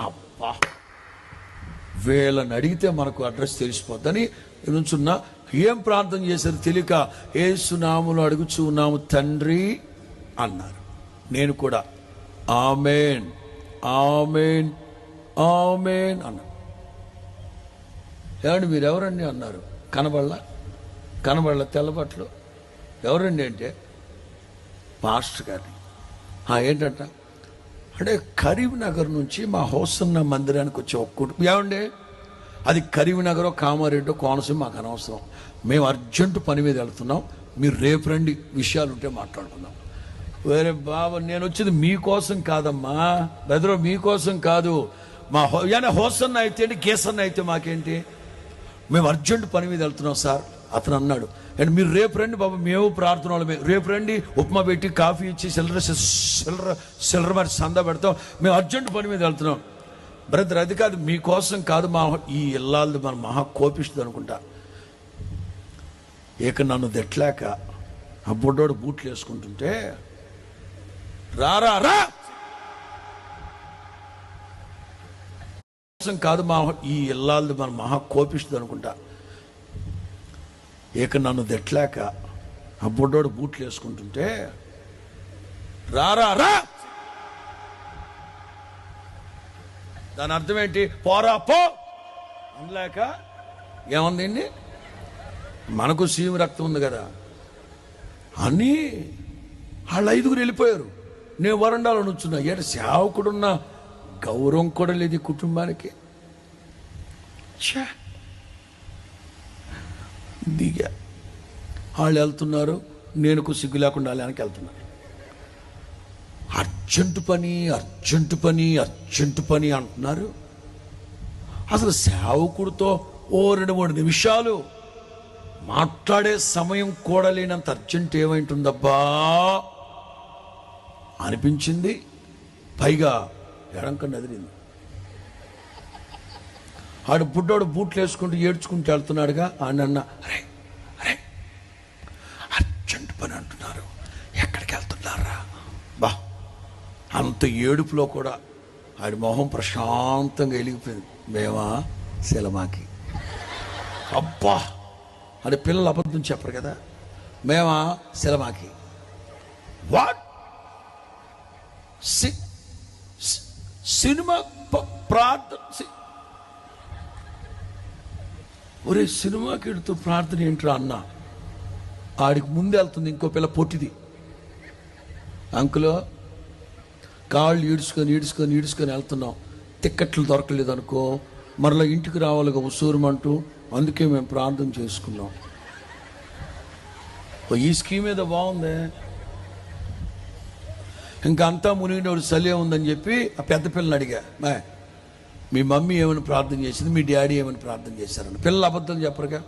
అబ్బా వీళ్ళని అడిగితే మనకు అడ్రస్ తెలిసిపోద్దని నుంచున్నా. ఏం ప్రార్థన చేశారు తెలియక యేసునామములో అడుగుచూ ఉన్నాము తండ్రి అన్నారు. నేను కూడా ఆమేన్ ఆమేన్ ఆమేన్ అన్నా. ఏమండి మీరు ఎవరండి అన్నారు. కనబళ్ళ తెల్లబట్లు. ఎవరండి అంటే పాస్టర్ గారిని. ఏంటంట అంటే కరీంనగర్ నుంచి మా హోసన్న మందిరానికి వచ్చే ఒక్కటి. ఏమండి అది కరీంనగర్ కామారెడ్డి కోనసీమ మాకు అనవసరం. మేము అర్జెంటు పని మీద వెళ్తున్నాం, మీరు రేపు రండి, విషయాలు ఉంటే మాట్లాడుకుందాం. వేరే బాబా నేను వచ్చేది మీకోసం కాదమ్మా బెదరో, మీకోసం కాదు. మా హోసన్న అయితే ఏంటి, గేసన్న అయితే మాకేంటి, మేము అర్జెంటు పని మీద వెళ్తున్నాం సార్. అతను అన్నాడు అండ్ మీరు రేపు రండి బాబా, మేము ప్రార్థన వాళ్ళమే, రేపు రండి, ఉప్మా పెట్టి కాఫీ ఇచ్చి సిల్లర మరి సందా పెడతాం, మేము అర్జెంటు పని మీద వెళ్తున్నాం. బ్రదర్ అది కాదు, మీకోసం కాదు. ఈ ఇల్లాలది మన మహా కోపిస్తుంది అనుకుంటా. ఇక నన్ను తెట్లాక ఆ బుడ్డోడు బూట్లు వేసుకుంటుంటే రా కాదు ఈ ఇల్లాలది మన మహా కోపిస్తుంది అనుకుంటా. ఇక నన్ను తెట్లాక ఆ బుడ్డోడు బూట్లు వేసుకుంటుంటే రా దాని అర్థం ఏంటి, పోరా పో అనలేక ఏముందండి, మనకు సీమ రక్తం ఉంది కదా అని వాళ్ళు 5గురు వెళ్ళిపోయారు. నేను వరండాలో నుంచున్నా. సేవకుడున్న గౌరవం కూడా లేదు ఈ కుటుంబానికి. దిగా వాళ్ళు వెళ్తున్నారు, నేను సిగ్గు లేకుండా వాళ్ళు వెనక్కి వెళ్తున్నాను. అర్జెంటు పని అంటున్నారు. అసలు సేవకుడితో 2-3 నిమిషాలు మాట్లాడే సమయం కూడా లేనంత అర్జెంట్ ఏమైంటుందబ్బా అనిపించింది. పైగా ఎడంకన్నా ఎదిరింది. ఆడు బుడ్డోడు బూట్లు వేసుకుంటూ ఏడ్చుకుంటూ వెళ్తున్నాడుగా. అన్న అరే అర్జెంట్ పని అంటున్నారు, ఎక్కడికి వెళ్తున్నారా బా. అంత ఏడుపులో కూడా ఆడి మొహం ప్రశాంతంగా వెలిగిపోయింది. మేమా శిలమాకి. అబ్బా అంటే పిల్లలు అబద్ధం చెప్పరు కదా. మేమా శిలమాకి. వాట్ సినిమా ప్రార్థన, ఒరే సినిమాకి వెళుతూ ప్రార్థన ఏంట్రా అన్న. ఆడికి ముందు వెళ్తుంది ఇంకో పిల్ల పొట్టిది. అంకులో కాళ్ళు ఈడ్చుకొని వెళ్తున్నాం, టిక్కెట్లు దొరకలేదు అనుకో, మరలా ఇంటికి రావాలిగా ఉసూరమంటూ, అందుకే మేము ప్రార్థన చేసుకున్నాం. ఈ స్కీమ్ ఏదో బాగుంది. ఇంకా అంతా మునిగినోడు చలి ఉందని చెప్పి ఆ పెద్ద పిల్లని అడిగా, మీ మమ్మీ ఏమైనా ప్రార్థన చేసింది, మీ డాడీ ఏమైనా ప్రార్థన చేశారని. పిల్లలు అబద్ధం చెప్పరుగా.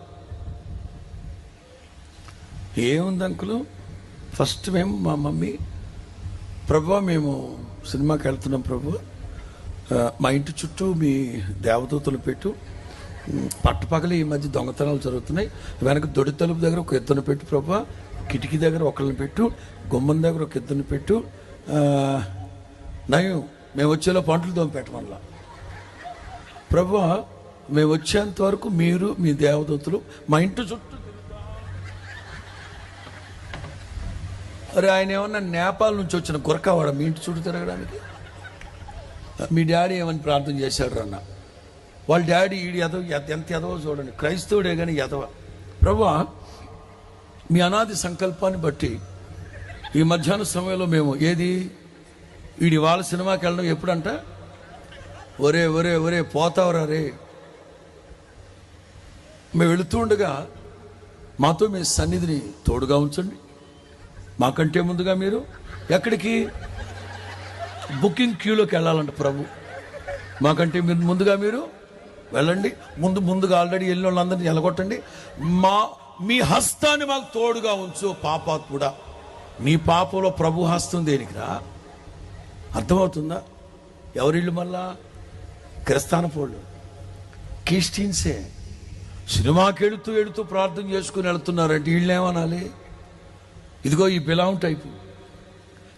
ఏముంది అంకులు, ఫస్ట్ మేము మా మమ్మీ, ప్రభు మేము సినిమాకి వెళ్తున్నాం ప్రభు, మా ఇంటి చుట్టూ మీ దేవదూతలు పెట్టు, పట్టపగలి ఈ మధ్య దొంగతనాలు జరుగుతున్నాయి, వెనక దొడి తలుపు దగ్గర ఒక ఇద్దరిని పెట్టు ప్రభు, కిటికీ దగ్గర ఒకళ్ళని పెట్టు, గుమ్మం దగ్గర ఒక ఇద్దరిని పెట్టు, నయం మేము వచ్చేలో పంటలు తోమిపెట్టమల్లా. ప్రభు మేము వచ్చేంత వరకు మీరు మీ దేవదూతలు మా ఇంటి చుట్టూ. అరే ఆయన ఏమన్నా నేపాల్ నుంచి వచ్చిన గురకావాడ మీ ఇంటి చుట్టూ తిరగడానికి? మీ డాడీ ఏమని ప్రార్థన చేశాడు అన్న. వాళ్ళ డాడీ ఈడు ఎంత ఎదవో చూడండి, క్రైస్తవుడే కానీ ఎదవ. ప్రభు మీ అనాది సంకల్పాన్ని బట్టి ఈ మధ్యాహ్న సమయంలో మేము వీడి వాళ్ళ సినిమాకి వెళ్ళడం ఎప్పుడంట, ఒరే పోతావరా రే, మేము వెళుతూ ఉండగా మాతో మీ సన్నిధిని తోడుగా ఉంచండి. మాకంటే ముందుగా మీరు ఎక్కడికి బుకింగ్ క్యూలోకి వెళ్ళాలంట ప్రభు, మాకంటే ముందుగా మీరు వెళ్ళండి, ముందుగా ఆల్రెడీ వెళ్ళిన వాళ్ళందరినీ ఎలగొట్టండి, మీ హస్తాన్ని మాకు తోడుగా ఉంచు పాపాత్ముడా. నీ పాపంలో ప్రభు హస్తం దేనికిరా? అర్థమవుతుందా? ఎవరిళ్ళు మళ్ళా క్రిస్తానపోళ్ళు, క్రిస్టియన్సే. సినిమాకి వెళుతూ ప్రార్థన చేసుకుని వెళుతున్నారంటే వీళ్ళేమనాలి? ఇదిగో ఈ బిలాం టైపు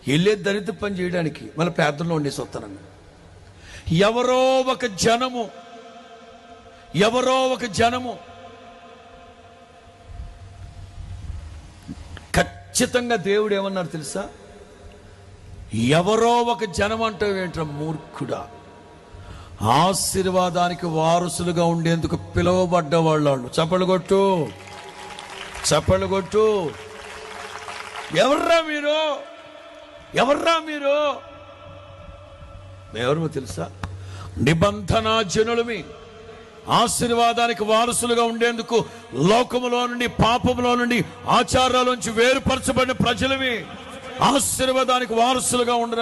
వెళ్ళే దరిద్ర పని చేయడానికి మళ్ళీ ప్రార్థనలో ఉండేసి వస్తానన్న. ఎవరో ఒక జనము ఖచ్చితంగా దేవుడు ఏమన్నారు తెలుసా? ఎవరో ఒక జనం అంటే ఏంట్రా మూర్ఖుడా, ఆశీర్వాదానికి వారసులుగా ఉండేందుకు పిలువబడ్డ వాళ్ళు. చప్పలు కొట్టు. ఎవర్రా మీరు? ఎవరో తెలుసా? నిబంధన జనులమి, ఆశీర్వాదానికి వారసులుగా ఉండేందుకు లోకములో నుండి, పాపములో నుండి, ఆచారాల నుంచి వేరుపరచబడిన ప్రజలవి, ఆశీర్వాదానికి వారసులుగా ఉండడానికి